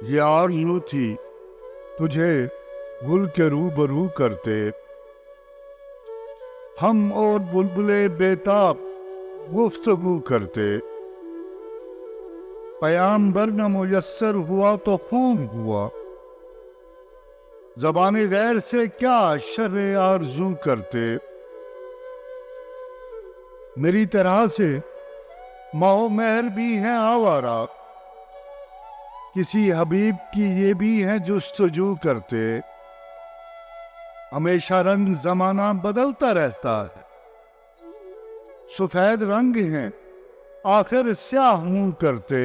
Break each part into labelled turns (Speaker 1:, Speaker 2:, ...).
Speaker 1: یہ آرزو تھی تجھے گل کے روبرو کرتے، ہم اور بلبلے بیتاب گفتگو کرتے، پیامبر نہ میسر ہوا تو خوب ہوا، زبان غیر سے کیا شر آرزو کرتے۔ میری طرح سے ماہ و مہر بھی ہیں آوارہ، کسی حبیب کی یہ بھی ہیں جستجو کرتے، ہمیشہ رنگ زمانہ بدلتا رہتا ہے، سفید رنگ ہیں آخر سیاہ منہ کرتے،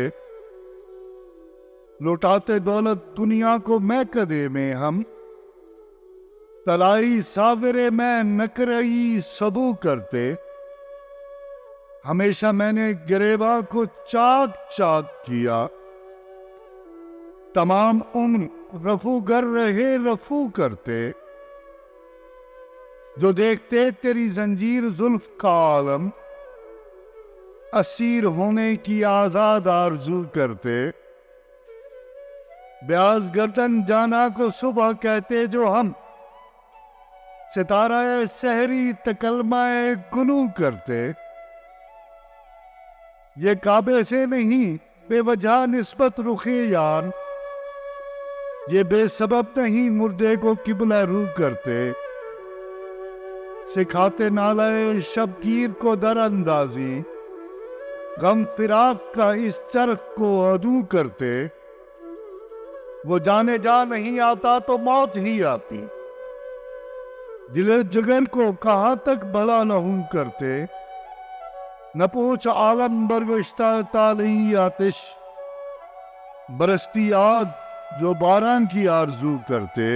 Speaker 1: لوٹاتے دولت دنیا کو میکدے میں ہم، طلائی ساورے میں نکرئی سبو کرتے، ہمیشہ میں نے گریباں کو چاک چاک کیا، تمام عمر رفو گر رہے رفو کرتے، جو دیکھتے تیری زنجیر زلف کا عالم، اسیر ہونے کی آزاد آرزو کرتے، بیاض گردن جانا کو صبح کہتے جو ہم، ستارہ سحری تکلمہ گنو کرتے، یہ کعبے سے نہیں بے وجہ نسبت رخ یار، یہ بے سبب نہیں مردے کو قبلہ رو کرتے، سکھاتے نالے شبگیر کو در اندازی، غم فراق کا اس چرخ کو عدو کرتے، وہ جانے جا نہیں آتا تو موت ہی آتی، دل جگر کو کہاں تک بھلا نہوں کرتے، نہ پوچھ عالم برگشتہ تالی آتش، برستی آگ جو باران کی آرزو کرتے۔